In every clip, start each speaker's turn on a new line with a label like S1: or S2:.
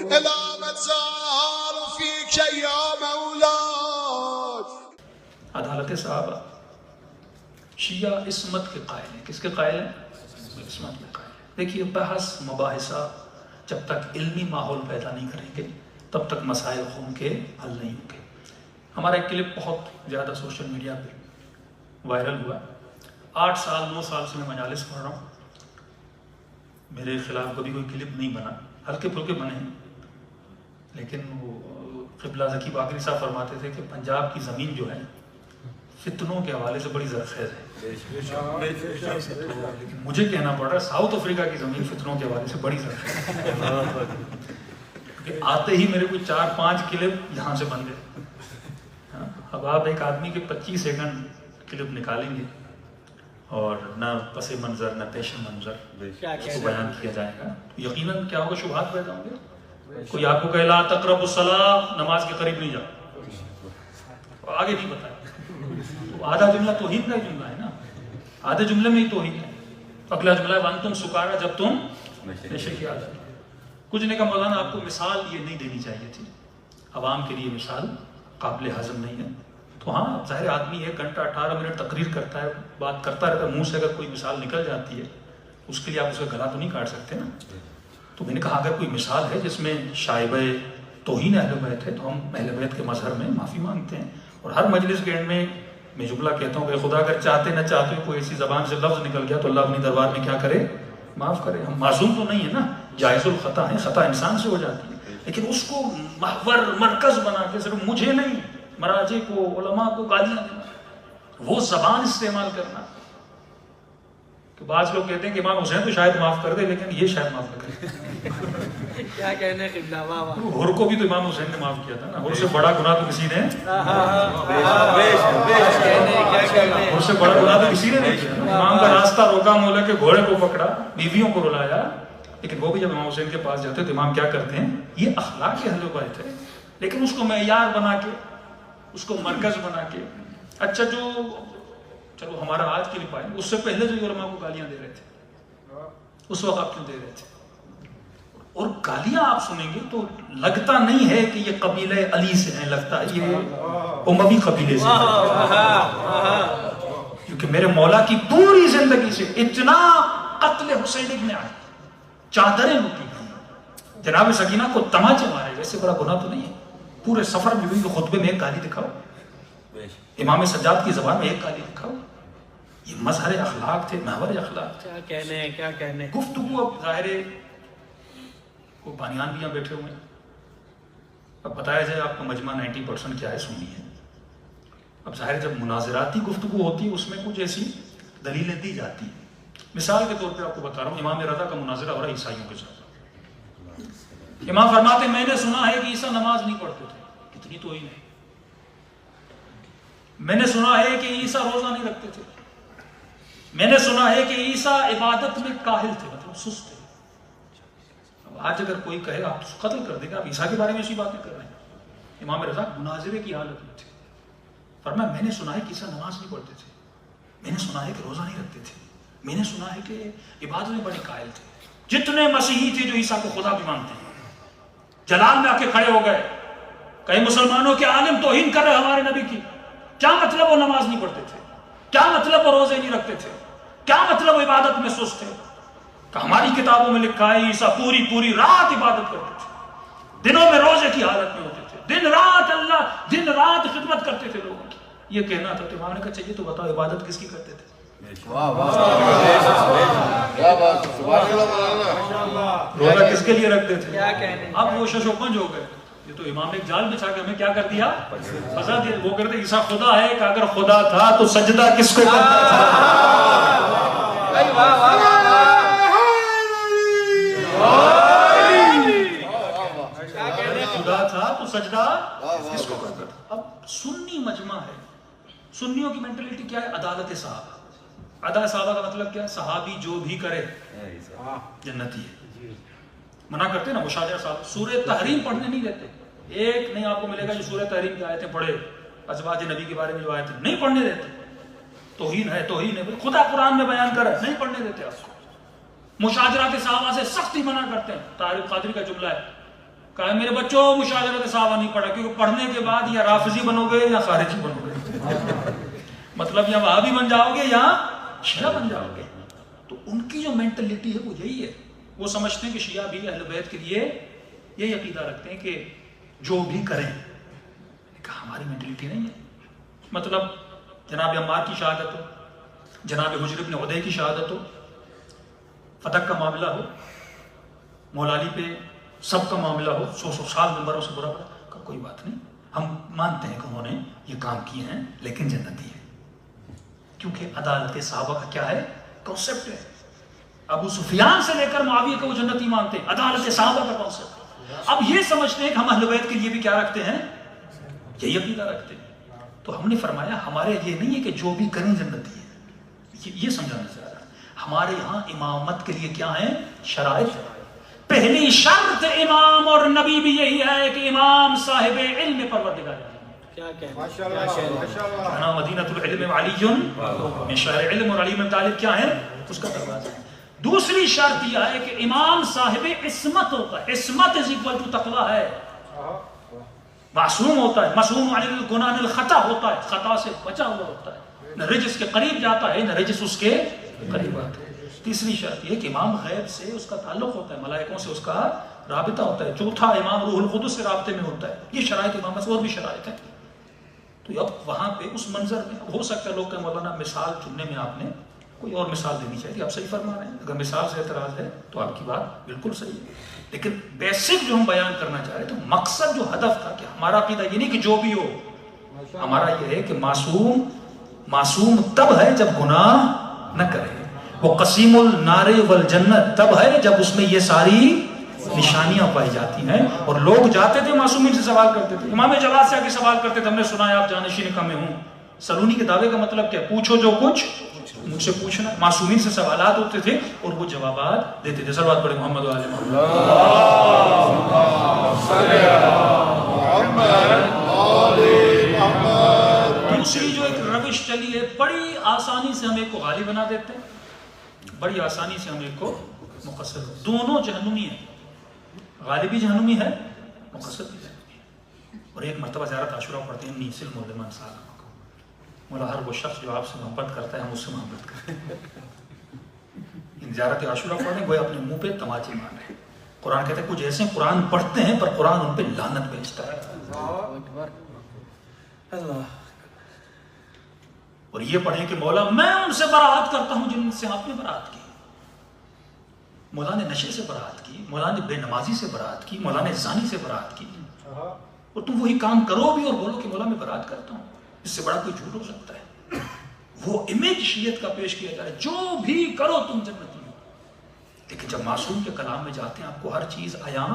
S1: إلى مزار فيك يا مولاي.
S2: عدالت صحابہ شیعہ عصمت کے قائل ہیں. کس کے قائل ہیں؟ عصمت کے قائل ہیں. دیکھیے بحث مباحثہ جب تک علمی ماحول پیدا نہیں کریں گے تب تک مسائل قوم کے حل نہیں ہوں گے. ہمارا ایک کلپ بہت زیادہ سوشل میڈیا پہ وائرل ہوا. 8 سال 9 سال سے میں مجالس پڑھ رہا ہوں. میرے خلاف کبھی کوئی کلپ نہیں بنا، ہلکے پھلکے بنے ہیں، لیکن وہ قبلہ ذکی باقری صاحب فرماتے تھے کہ پنجاب کی زمین جو ہے فتنوں کے حوالے سے بڑی زرخیز ہے. لیکن مجھے کہنا پڑ رہا ہے ساؤتھ افریقہ کی زمین فتنوں کے حوالے سے بڑی زرخیز ہے. آتے ہی میرے کوئی 4-5 کلپ یہاں سے بن گئے. اب آپ ایک آدمی کے 25 سیکنڈ کلپ نکالیں گے اور نہ پس منظر نہ پیش منظر اس کو بیان کیا جائے گا، یقیناً کیا ہوگا، شبہات پیدا ہوں گے. کوئی آپ کو کہے لا تقربوا الصلاۃ، نماز کے قریب نہیں جاؤ، آگے نہیں بتایا. تو آدھا جملہ توحید کا ہی جملہ ہے نا، آدھے جملے میں ہی توحید ہے. اگلا جملہ ہے وانتم سکارا، جب تم نشے کی عادت. کچھ نے کہا مولانا آپ کو مثال یہ نہیں دینی چاہیے تھی، عوام کے لیے مثال قابل ہضم نہیں ہے. تو ہاں ظاہر آدمی 1 گھنٹہ 18 منٹ تقریر کرتا ہے، بات کرتا رہتا ہے، منہ سے اگر کوئی مثال نکل جاتی ہے اس کے لیے آپ اس کا گلا تو نہیں کاٹ سکتے نا. تو میں نے کہا اگر کوئی مثال ہے جس میں شائبہ توہین اہل بیت ہے تو ہم اہل بیت کے مظہر میں معافی مانگتے ہیں. اور ہر مجلس کے اینڈ میں جملہ کہتا ہوں کہ خدا اگر چاہتے نہ چاہتے کوئی ایسی زبان سے لفظ نکل گیا تو اللہ اپنی دربار میں کیا کرے، معاف کرے. ہم معصوم تو نہیں ہے نا، جائز الخطا ہے، خطا انسان سے ہو جاتی ہے، لیکن اس کو محور مرکز بنا کے صرف مجھے نہیں مراجع کو علماء کو گالیاں دینا، وہ زبان استعمال کرنا. کہ بعض لوگ کہتے ہیں کہ امام حسین تو شاید معاف کر دے لیکن یہ شاید معاف نہ کرے.
S3: کیا کہنے قبلہ، واہ واہ.
S2: ہر کو بھی تو امام حسین نے معاف کیا تھا نا، ہر سے بڑا گناہ تو کسی نے، ہر سے بڑا گناہ تو کسی نے نہیں کیا. امام کا راستہ روکا، مولا کے گھوڑے کو پکڑا، بیویوں کو رلایا، لیکن وہ بھی جب امام حسین کے پاس جاتے تو امام کیا کرتے ہیں، یہ اخلاق کے اہل بیت ہے، لیکن اس کو معیار بنا کے، اس کو مرکز بنا کے. اچھا جو چلو ہمارا آج کے لیے پائیں، اس سے پہلے جو علماء کو گالیاں دے رہے تھے اس وقت آپ کیوں دے رہے تھے؟ اور گالیاں آپ سنیں گے تو لگتا نہیں ہے کہ یہ قبیلہ علی سے ہیں، لگتا ہے یہ اموی قبیلے سے ہیں. کیونکہ میرے مولا کی پوری زندگی سے اتنا قتل حسین ابن علی، چادریں لوٹی گئی، جناب سکینہ کو تماچے مارے، ویسے بڑا گناہ تو نہیں ہے. پورے سفر میں بھی خطبے میں ایک گالی دکھاؤ، امام سجاد کی زبان میں ایک گالی دکھاؤ. یہ مظہر اخلاق تھے، محور اخلاق تھے.
S3: کیا کہنے ہیں، کیا کہنے.
S2: گفتگو اب ظاہر کو بانیان بھی یہاں بیٹھے ہوئے ہیں. اب بتایا جائے آپ کو مجمع 90% کیا ہے، سنی ہے. اب ظاہر جب مناظراتی گفتگو ہوتی ہے اس میں کچھ ایسی دلیلیں دی جاتی ہیں. مثال کے طور پہ آپ کو بتا رہا ہوں، امام رضا کا مناظرہ ہو رہا ہے عیسائیوں کے ساتھ. امام فرماتے میں نے سنا ہے کہ عیسیٰ نماز نہیں پڑھتے تھے. کتنی توہین ہے. میں نے سنا ہے کہ عیسیٰ روزہ نہیں رکھتے تھے. میں نے سنا ہے کہ عیسیٰ عبادت میں کاہل تھے، مطلب سست تھے. اب آج اگر کوئی کہے آپ قتل کر دے گا، آپ عیسیٰ کے بارے میں ایسی باتیں کر رہے ہیں. امام رضا مناظرے کی حالت میں تھے. فرمایا میں نے سنا ہے کہ عیسیٰ نماز نہیں پڑھتے تھے، میں نے سنا ہے کہ روزہ نہیں رکھتے تھے، میں نے سنا ہے کہ عبادت میں بڑے قائل تھے. جتنے مسیحی تھے جو عیسیٰ کو خدا بھی مانتے ہیں جلال میں آ کے کھڑے ہو گئے، کئی مسلمانوں کے عالم توہین کر رہے ہمارے نبی کی. کیا مطلب وہ نماز نہیں پڑھتے تھے؟ کیا مطلب وہ روزے نہیں رکھتے تھے؟ کیا مطلب وہ عبادت میں سست تھے؟ کہ ہماری کتابوں میں لکھا ہے عیسیٰ پوری رات عبادت کرتے تھے، دنوں میں روزے کی حالت میں ہوتے تھے، دن رات خدمت کرتے تھے لوگوں کی. یہ کہنا تھا تو امام نے کہا چاہیے تو بتاؤ عبادت کس کی کرتے تھے؟ روزہ کس کے لیے رکھتے تھے؟ اب وہ شش و پنج ہو گئے. یہ تو امام نے ایک جال بچھا کے ہمیں کیا کر دیا، پھنسا دیا. وہ کہتے عیسیٰ خدا ہے، کہ اگر خدا تھا تو سجدہ کس کو کرتا تھا؟ خدا تھا تو سجدہ کس کو کرتا تھا؟ اب سنی مجمع ہے، سنیوں کی مینٹلٹی کیا ہے؟ عدالت صحابہ. عدالت صحابہ کا مطلب کیا ہے؟ صحابی جو بھی کرے جنتی ہے. منع کرتے نا مشاجرہ صاحب، سورہ تحریم پڑھنے نہیں دیتے. ایک نہیں آپ کو ملے گا جو سورہ تحریم کی آیتیں پڑھے، ازواج نبی کے بارے میں جو آیتیں نہیں پڑھنے دیتے. توہین ہے، توہین ہے، خدا قرآن میں بیان کر رہا ہے، نہیں پڑھنے دیتے آپ کو. مشاجرات صحابہ سے سختی منع کرتے ہیں. طارق قادری کا جملہ ہے کہا میرے بچوں مشاجرت صحابہ نہیں پڑھا، کیونکہ پڑھنے کے بعد یا رافضی بنو گے یا خارجی بنو گے، مطلب یا وہابی بن جاؤ گے یا شیعہ بن جاؤ گے۔ تو ان کی جو مینٹلٹی ہے وہ یہی ہے، وہ سمجھتے ہیں کہ شیعہ بھی اہل بیت کے لیے یہی عقیدہ رکھتے ہیں کہ جو بھی کریں، ہماری مینٹلٹی نہیں ہے۔ مطلب جناب عمار کی شہادت ہو، جناب حجر بن عدی کی شہادت ہو، فتح کا معاملہ ہو، مولا علی پہ سب کا معاملہ ہو، 100 سال ممبروں سے برا پڑا، کوئی بات نہیں، ہم مانتے ہیں کہ انہوں نے یہ کام کیے ہیں لیکن جنتی ہے، کیونکہ عدالت صحابہ کا کیا ہے، کانسیپٹ ہے۔ ابو سفیان سے لے کر معاویہ کو وہ جنتی مانتے ہیں، عدالت صحابہ کا کانسیپٹ۔ اب یہ سمجھتے ہیں کہ ہم اہل بیت کے لیے بھی کیا رکھتے ہیں، یہی عقیدہ رکھتے ہیں۔ تو ہم نے فرمایا ہمارے یہ نہیں ہے کہ جو بھی کریں جنتی ہے، یہ سمجھانا چاہ رہا ہے۔ ہمارے یہاں امامت کے لیے کیا ہیں، شرائط۔ پہلی شرط امام اور نبی بھی یہی ہے کہ امام صاحب علم پروردگار
S3: کیا کہنا،
S2: انا مدینۃ العلم علی من شہر علم، اور علی بن طالب کیا ہے، اس کا دروازہ ہے۔ دوسری شرط یہ ہے کہ امام صاحب عصمت ہوتا ہے، عصمت از اکول ٹو تقویٰ ہے، معصوم ہوتا ہے، معصوم عن الگناہ عن الخطا ہوتا ہے، خطا سے بچا ہوا ہوتا ہے، نہ رجس کے قریب جاتا ہے نہ رجس اس کے قریب آتا ہے۔ تیسری شرط یہ کہ امام غیب سے اس کا تعلق ہوتا ہے، ملائکوں سے اس کا رابطہ ہوتا ہے۔ چوتھا امام روح القدس سے رابطے میں ہوتا ہے۔ یہ شرائط امامت سے، اور بھی شرائط ہیں۔ تو اب وہاں پہ اس منظر میں ہو سکتا ہے لوگ کہ مولانا مثال چننے میں آپ نے کوئی اور مثال دینی چاہیے، آپ صحیح فرما رہے ہیں، اگر مثال سے اعتراض ہے تو آپ کی بات بالکل صحیح ہے، لیکن بیسک جو ہم بیان کرنا چاہ رہے ہیں تو مقصد جو ہدف تھا کہ ہمارا عقیدہ یہ نہیں کہ جو بھی ہو، ہمارا یہ ہے کہ معصوم تب ہے جب گناہ نہ کرے، وہ قسیم النار والجنت تب ہے جب اس میں یہ ساری نشانیاں پائی جاتی ہیں۔ اور لوگ جاتے تھے معصومین سے سوال کرتے تھے، امام جواد سے آ کے سوال کرتے تھے، ہم نے سنا ہے آپ جانشین کا میں ہوں۔ سلونی کے دعوے کا مطلب کیا، پوچھو جو کچھ مجھ سے پوچھنا۔ معصومین سے سوالات ہوتے تھے اور وہ جوابات دیتے تھے۔ صلوات پڑھیں محمد و آل محمد۔ دوسری جو ایک روش چلی ہے، بڑی آسانی سے ہم ایک کو غالب بنا دیتے ہیں، بڑی آسانی سے ہم ایک کو مقصر، دونوں جہنمی ہیں، غالب بھی جہنمی ہے، مقصر بھی جہنمی ہے۔ اور ایک مرتبہ زیارت عاشورہ پڑھتے ہیں، نیسل مولمان صاحب کو، مولا ہر وہ شخص جو آپ سے محبت کرتا ہے ہم اس سے محبت کرتے ہیں۔ زیارت عاشورہ پڑھنے گویا اپنے منہ پہ تماچے مار رہے ہیں۔ قرآن کہتے ہیں کچھ ایسے قرآن پڑھتے ہیں پر قرآن ان پہ لعنت بھیجتا ہے۔ اور یہ پڑھیں کہ مولا میں ان سے برات کرتا ہوں جن سے آپ نے برات کی۔ مولا نے نشے سے برات کی، مولا نے بے نمازی سے برات کی، مولا نے زانی سے برات کی، اور تم وہی کام کرو بھی اور بولو کہ مولا میں برات کرتا ہوں، اس سے بڑا کوئی جھوٹ ہو سکتا ہے؟ وہ امیج شریعت کا پیش کیا جا رہا ہے، جو بھی کرو تم جنتی ہو۔ لیکن جب معصوم کے کلام میں جاتے ہیں آپ کو ہر چیز عیاں،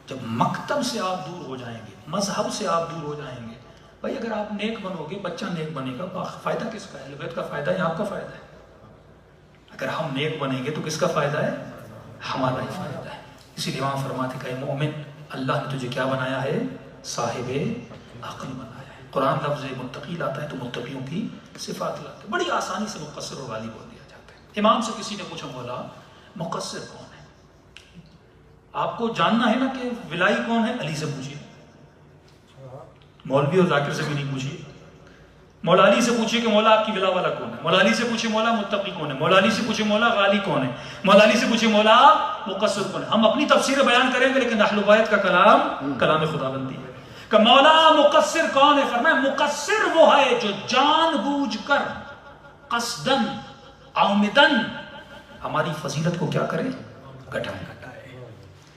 S2: جب مکتب سے آپ دور ہو جائیں گے، مذہب سے آپ دور ہو جائیں گے، بھائی اگر آپ نیک بنو گے بچہ نیک بنے گا، فائدہ کس کا ہے؟ اہل بیت کا فائدہ ہے یا آپ کا فائدہ ہے؟ اگر ہم نیک بنیں گے تو کس کا فائدہ ہے؟ ہمارا ہی فائدہ ہے۔ اسی لیے وہاں فرماتے کہ اے مومن، اللہ نے تجھے کیا بنایا ہے؟ صاحب عقل بنایا ہے۔ قرآن لفظ متقی لاتا ہے تو متقیوں کی صفات لاتا ہے، بڑی آسانی سے مقصر اور غالب بول دیا جاتا ہے۔ امام سے کسی نے پوچھا مولا مقصر کون ہے؟ آپ کو جاننا ہے نا کہ ولائی کون ہے؟ علی سے پوچھیے، مولوی اور ذاکر سے بھی نہیں پوچھیے۔ مولا علی سے پوچھیے کہ مولا آپ کی ولا والا کون ہے، مولا علی سے پوچھیے مولا متقی کون ہے، مولا علی سے پوچھیے مولا غالی کون ہے، مولا علی سے پوچھیے مولا مقصر کون ہے۔ ہم اپنی تفسیر بیان کریں گے لیکن اہل بیت کا کلام کلام خداوندی ہے کہ مولا مقصر کون ہے؟ فرمایا مقصر وہ ہے جو جان بوجھ کر قصدن عامدن ہماری فضیلت کو کیا کرے؟ گھٹائے۔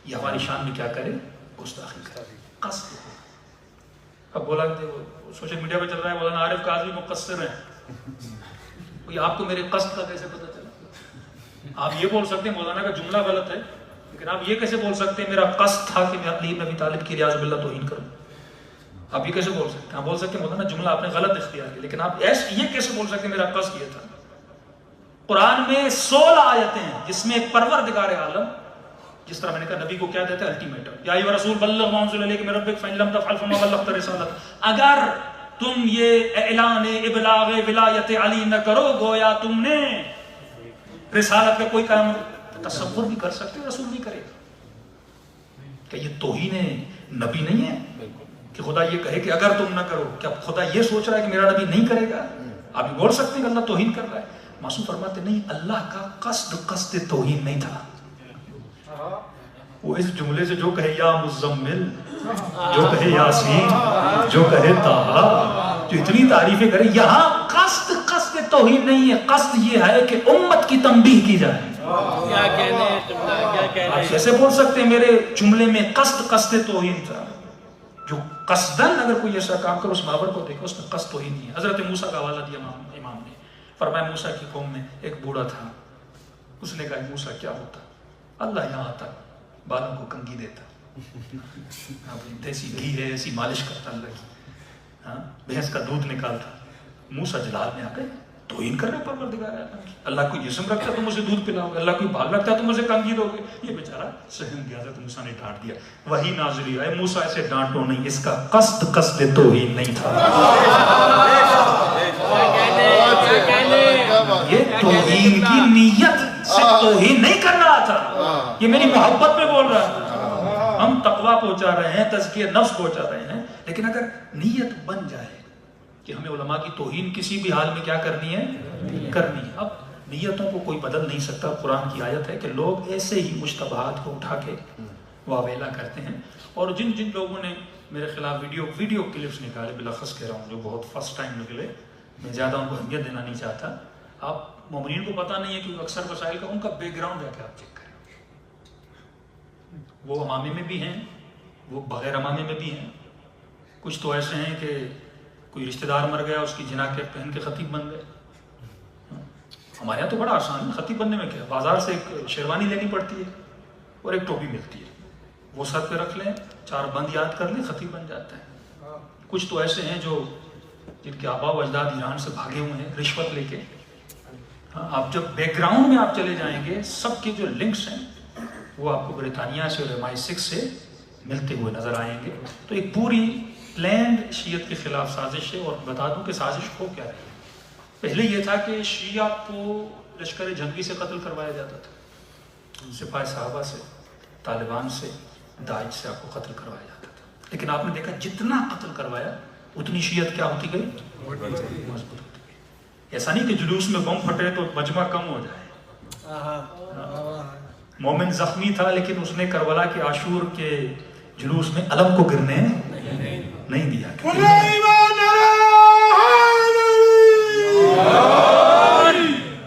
S2: یہ ہماری شان میں کیا کرے؟ گستاخی کرے، قصد۔ اب بولا کہ سوشل میڈیا پہ چل رہا ہے مولانا عارف قاضی مقصر ہیں، آپ کو میرے قصد کا کیسے پتہ چلا؟ آپ یہ بول سکتے ہیں مولانا کا جملہ غلط ہے، لیکن آپ یہ کیسے بول سکتے ہیں میرا قصد تھا کہ میں علی بن ابی طالب کی ریاض باللہ توہین کروں؟ آپ یہ کیسے بول سکتے ہیں؟ آپ بول سکتے ہیں مولانا جملہ آپ نے غلط اختیار کیا، لیکن آپ یہ کیسے بول سکتے ہیں میرا قصد یہ تھا؟ قرآن میں 16 آیتیں ہیں جس میں ایک پروردگار عالم، جس طرح میں نے کہا نبی کو کیا دیتے ہیں؟ الٹیمیٹم، یا ایھا رسول بلغ ما انزل الیک من ربک فإن لم تفعل فما بلغت رسالته۔ اگر تم یہ اعلان ابلاغ ولایت علی نہ کرو گویا تم نے رسالت کا کوئی کام تصور بھی کر سکتے، رسول بھی کرے گا کہ یہ توہین نبی نہیں ہے کہ خدا یہ کہے کہ اگر تم نہ کرو. کیا خدا یہ سوچ رہا ہے کہ میرا نبی نہیں کرے گا؟ آپ یہ بول سکتے ہیں کہ اللہ توہین کر رہا ہے؟ معصوم فرماتے نہیں، اللہ کا قصد توہین نہیں تھا. وہ اس جملے سے جو کہے یا مزمل، جو کہے یاسین، جو کہے طٰہٰ، جو اتنی تعریفیں کرے، یہاں قصد توہین نہیں ہے. قصد یہ ہے کہ امت کی تنبیہ کی جائے.
S3: کیا کہنے ہیں قبلہ، کیا کہنے
S2: آپ
S3: ہیں.
S2: کیسے بول سکتے ہیں میرے جملے میں قصد توہین تھا؟ جو قصدن اگر کوئی ایسا کام کرے اس محور کو دیکھو، اس میں قصد توہین نہیں ہے. حضرت موسیٰ کا حوالہ دیا امام نے، فرمایا موسیٰ کی قوم میں ایک بوڑھا تھا. اس نے کہا موسیٰ کیا ہوتا؟ اللہ یہاں آتا، بالوں کو کنگھی دیتا، دیسی گھی ہے ایسی مالش کرتا اللہ کی، بھینس کا دودھ نکالتا. موسیٰ جلال میں آ گئے، توہین کر رہے پروردگار عالم کی. اللہ کوئی جسم رکھتا تو مجھے دودھ پلاؤ گے، اللہ کوئی بال رکھتا تو مجھے کنگھی دو گے. یہ بیچارہ سہم گیا تھا تو موسیٰ نے ڈانٹ دیا. وہی نازل ہوئی ہے موسیٰ ایسے ڈانٹو نہیں، اس کا قصد توہین نہیں تھا. یہ توہین کی نیت سے توہین نہیں کر رہا تھا، یہ میری محبت میں بول رہا تھا. ہم تقویٰ پہنچا رہے ہیں، تزکیہ نفس پہنچا رہے ہیں، لیکن اگر نیت بن جائے کہ ہمیں علماء کی توہین کسی بھی حال میں کیا کرنی ہے، کرنی ہے. اب نیتوں کو کوئی بدل نہیں سکتا. قرآن کی آیت ہے کہ لوگ ایسے ہی مشتبہات کو اٹھا کے واویلا کرتے ہیں. اور جن لوگوں نے میرے خلاف ویڈیو کلپس نکالے، بلاخص کہہ رہا ہوں جو بہت فرسٹ ٹائم نکلے، میں زیادہ ان کو اہمیت دینا نہیں چاہتا. آپ مومنین کو پتہ نہیں ہے کہ اکثر وسائل کا ان کا بیک گراؤنڈ جا کے آپ چیک کریں. وہ امامے میں بھی ہیں، وہ بغیر امامے میں بھی ہیں. کچھ تو ایسے ہیں کہ کوئی رشتہ دار مر گیا، اس کی جناح کے پہن کے خطیب بن گئے. ہمارے یہاں تو بڑا آسان ہے خطیب بننے میں. کیا بازار سے ایک شیروانی لینی پڑتی ہے اور ایک ٹوپی ملتی ہے، وہ سر پہ رکھ لیں، 4 بند یاد کر لیں، خطیب بن جاتا ہے. کچھ تو ایسے ہیں جو جن کے آبا و اجداد ایران سے بھاگے ہوئے ہیں رشوت لے کے. آپ جب بیک گراؤنڈ میں آپ چلے جائیں گے، سب کے جو لنکس ہیں وہ آپ کو برطانیہ سے اور MI6 سے ملتے ہوئے نظر آئیں گے. تو ایک پوری پلینڈ شیعت کے خلاف سازش ہے. اور بتا دوں کہ سازش ہو کیا ہے. پہلے یہ تھا کہ شیعہ کو لشکر جنگی سے قتل کروایا جاتا تھا، سپاہ صحابہ سے، طالبان سے، داعش سے آپ کو قتل کروایا جاتا تھا. لیکن آپ نے دیکھا جتنا قتل کروایا اتنی شیعت کیا ہوتی گئی، مضبوط ہوتی گئی. ایسا نہیں کہ جلوس میں بم پھٹے تو مجمع کم ہو جائے. مومن زخمی تھا لیکن اس نے کربلا کے عاشور کے جلوس میں علم کو گرنے نہیں دیا.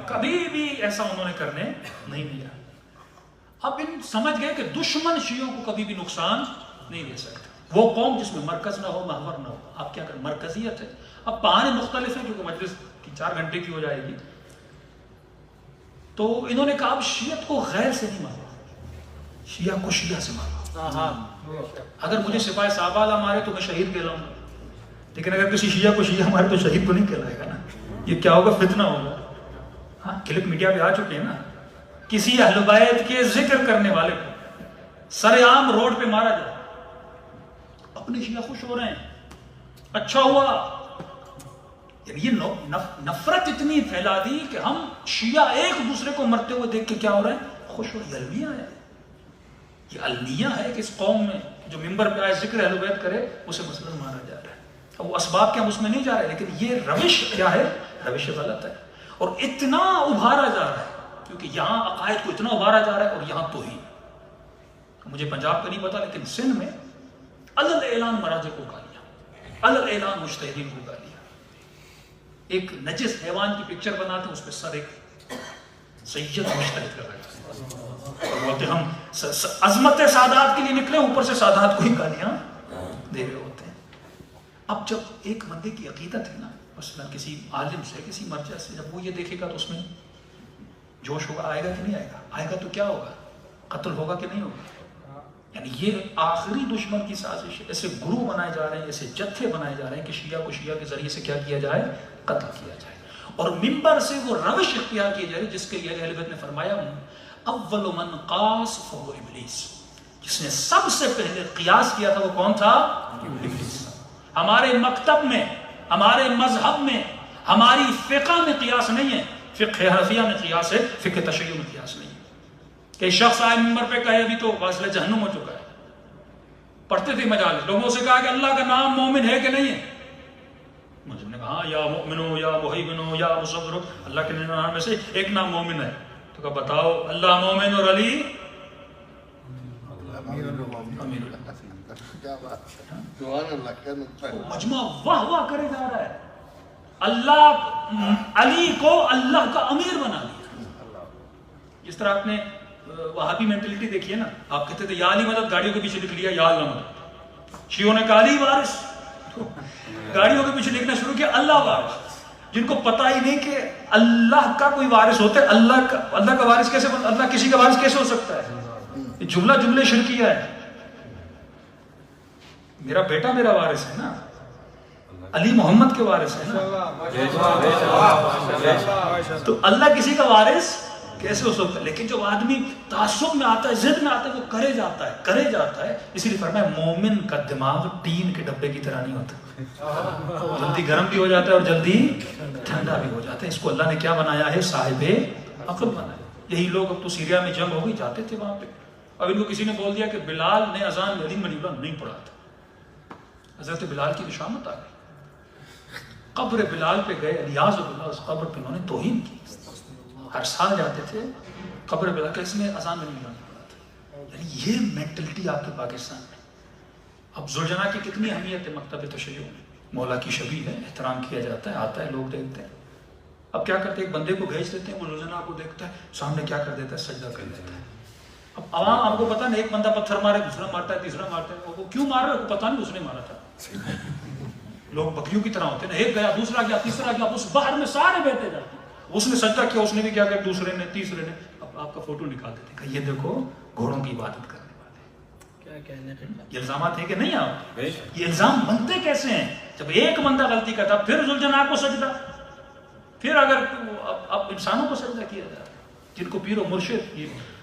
S2: کبھی بھی ایسا انہوں نے کرنے نہیں دیا. اب ان سمجھ گئے کہ دشمن شیعوں کو کبھی بھی نقصان نہیں دے سکتا. وہ قوم جس میں مرکز نہ ہو، محور نہ ہو. آپ کیا کریں، مرکزیت ہے. اب بہانے مختلف ہیں کیونکہ مجلس 4 گھنٹے کی ہو جائے گی. تو انہوں نے کہا اب شیعت کو غیر سے نہیں مارا، شیعہ کو شیعہ سے مارا. اگر مجھے سپاہ صحابہ مارے تو میں شہید کہلاؤں گا، لیکن اگر کسی شیعہ کو شیعہ مارے تو شہید تو نہیں کہلائے گا نا. یہ کیا ہوگا، فتنہ ہوگا. ہاں کلپ میڈیا پہ آ چکے ہیں نا، کسی اہل بیت کے ذکر کرنے والے کو سر عام روڈ پہ مارا جائے. اپنے شیعہ خوش ہو رہے ہیں، اچھا ہوا. یعنی یہ نفرت اتنی پھیلا دی کہ ہم شیعہ ایک دوسرے کو مرتے ہوئے دیکھ کے کیا ہو رہے ہیں، خوش ہو. یہ المیہ ہے، یہ المیہ ہے کہ اس قوم میں جو ممبر پہ آئے ذکر اہل بیت کرے اسے مثلاً مارا جا رہا ہے. اب وہ اسباب کے ہم اس میں نہیں جا رہے، لیکن یہ روش کیا ہے، روش غلط ہے. اور اتنا ابھارا جا رہا ہے کیونکہ یہاں عقائد کو اتنا ابھارا جا رہا ہے اور یہاں توہین. مجھے پنجاب کا نہیں پتا لیکن سندھ میں علل اعلان مراجع کو گالیاں، علل اعلان مجتہدین کو گالیاں. ایک نجس حیوان کی پکچر بناتے ہیں، اس پہ سر ایک سید مجتہد کر رہے ہیں، بولتے ہم عظمت سادات کے لیے نکلے، اوپر سے سادات کو ہی گالیاں دے رہے ہوتے ہیں. اب جب ایک بندے کی عقیدت ہے نا، مثلا کسی عالم سے، کسی مرجع سے، جب وہ یہ دیکھے گا تو اس میں جوش ہوگا، آئے گا کہ نہیں آئے گا؟ آئے گا تو کیا ہوگا، قتل ہوگا کہ نہیں ہوگا. یعنی یہ آخری دشمن کی سازش ہے. ایسے گروہ بنائے جا رہے ہیں، ایسے جتھے بنائے جا رہے ہیں کہ شیعہ کو شیعہ کے ذریعے سے کیا کیا جائے، قتل کیا جائے. اور منبر سے وہ روش اختیار کی جائے جس کے لیے اہل بیت نے فرمایا اول من قاس فهو ابلیس. جس نے سب سے پہلے قیاس کیا تھا وہ کون تھا؟ ابلیس. ہمارے مکتب میں، ہمارے مذہب میں، ہماری فقہ میں قیاس نہیں ہے. فقہ حنفیہ میں قیاس ہے، فقہ تشیع میں قیاس نہیں ہے. کہ شخص آئے منبر پہ کہے ابھی تو واصل جہنم ہو چکا ہے، پڑھتے تھے مجالس، لوگوں سے کہا کہ اللہ کا نام مومن ہے کہ نہیں ہے؟ مجھے نے کہا یا مؤمنو یا مہیمنو یا مصبرو، اللہ کے نام میں سے ایک نام مومن ہے. تو کہا بتاؤ اللہ مومن اور علی امیر. مجمع واہ واہ کرے جا رہا ہے. اللہ علی کو اللہ کا امیر بنا دیا. جس طرح آپ نے وہابی مینٹلٹی دیکھی ہے نا، آپ کہتے تھے یا علی مدد، گاڑیوں کے پیچھے لکھ لیا یا اللہ مدد. شیعوں نے کہا علی وارث، گاڑیوں کے پیچھے لکھنا شروع کیا اللہ وارث. جن کو پتا ہی نہیں کہ اللہ کا کوئی وارث ہوتا ہے. اللہ کا وارث کیسے، اللہ کسی کا وارث کیسے ہو سکتا ہے؟ یہ جملے شرکیہ ہے. میرا بیٹا میرا وارث ہے نا، علی محمد کے وارث ہے نا. تو اللہ کسی کا وارث کیسے ہو سکتا ہے؟ لیکن جو آدمی تعصب میں آتا ہے، ضد میں آتا ہے، وہ کرے جاتا ہے. اسی لیے فرمایا مومن کا دماغ ٹین کے ڈبے کی طرح نہیں ہوتا، جلدی گرم بھی ہو جاتا ہے اور جلدی ٹھنڈا بھی ہو جاتا ہے. اس کو اللہ نے کیا بنایا ہے؟ صاحب عقل بنایا. یہی لوگ اب تو سیریا میں جنگ ہو گئی، جاتے تھے وہاں پہ. اب ان کو کسی نے بول دیا کہ بلال نے اذان علی منیبا نہیں پڑھا تھا. حضرت بلال کی شامت آ گئی. قبر بلال پہ گئے، الیاذ باللہ، اس قبر پہ انہوں نے توہین کی. ہر سال جاتے تھے قبر بلال کہ اس نے اذان نہیں پڑھا تھا. یعنی یہ مینٹلٹی آپ کے پاکستان میں. اب زلجنا کی کتنی اہمیت ہے مکتب تشیع میں. مولا کی شبیہ ہے، احترام کیا جاتا ہے، آتا ہے، لوگ دیکھتے ہیں. اب کیا کرتے ہیں؟ ایک بندے کو بھیج دیتے ہیں، وہ زلجنا کو دیکھتا ہے، سامنے کیا کر دیتا ہے؟ سجدہ کر دیتا ہے. اب عوام آپ کو پتا نہیں، ایک بندہ پتھر مارے، دوسرا مارتا ہے، تیسرا مارتا ہے. وہ کیوں مار رہا ہے پتا نہیں، اس نے مارا تھا. لوگ بکریوں کی طرح ہوتے ہیں، ایک گیا، دوسرا گیا، تیسرا گیا، اس باہر میں سارے بیٹھے جاتے ہیں. اس نے سجدہ کیا، اس نے بھی کیا کیا، دوسرے نے، تیسرے نے. اب آپ کا فوٹو نکال دیتے ہیں کہ یہ دیکھو گھوڑوں کی عبادت کرنے والے.
S3: کیا کہنے ہیں؟
S2: یہ الزامات ہیں کہ نہیں؟ آپ یہ الزام بنتے کیسے ہیں؟ جب ایک بندہ غلطی کرتا پھر ذوالجلال کو سجدہ، پھر اگر اب انسانوں کو سجدہ کیا جاتا ہے. جن کو پیر و مرشد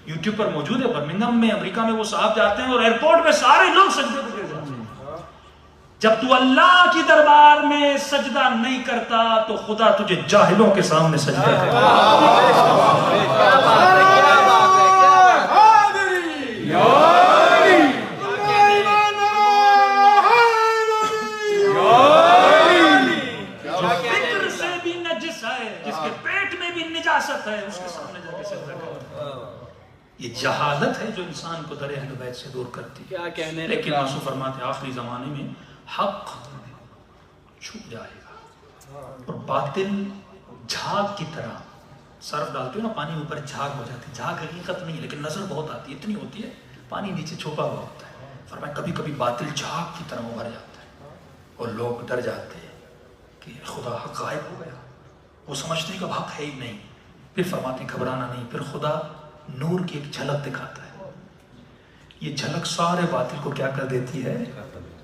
S2: یوٹیوب پر موجود ہے، برمنگھم میں امریکہ میں، وہ صاحب جاتے ہیں اور ایئرپورٹ میں سارے لوگ سجدے پہ گر جاتے ہیں. جب تو اللہ کی دربار میں سجدہ نہیں کرتا تو خدا تجھے جاہلوں کے سامنے سجدہ کرتا. فکر سے بھی نجس ہے، جس کے پیٹ میں بھی نجاست ہے، اس کے سامنے جا کے سجدہ کرتا. یہ جہالت ہے جو انسان کو در اہل بیت سے دور کرتی ہے. لیکن آنسو فرماتے ہیں آخری زمانے میں حق چھپ جائے گا اور باطل جھاگ کی طرح. صرف ڈالتے ہو نا پانی اوپر، جھاگ ہو جاتی ہے. جھاگ حقیقت نہیں ہے لیکن نظر بہت آتی ہے، اتنی ہوتی ہے، پانی نیچے چھپا ہوا ہوتا ہے. فرمایا کبھی کبھی باطل جھاگ کی طرح ابھر جاتا ہے اور لوگ ڈر جاتے ہیں کہ خدا حق غائب ہو گیا. وہ سمجھتے ہیں کہ اب حق ہے ہی نہیں. پھر فرماتے ہیں گھبرانا نہیں، پھر خدا نور کی ایک جھلک دکھاتا ہے. یہ جھلک سارے باطل کو کیا کر دیتی ہے؟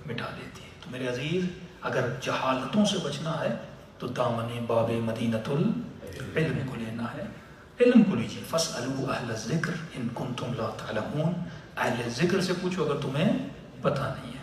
S2: مٹا دیتی ہے. تو میرے عزیز، اگر جہالتوں سے بچنا ہے تو دامن باب مدینۃ العلم کو لینا ہے. علم کو لیجیے. فاسألوا اہل الذکر ان کنتم لا تعلمون. اہل ذکر سے پوچھو اگر تمہیں پتہ نہیں ہے.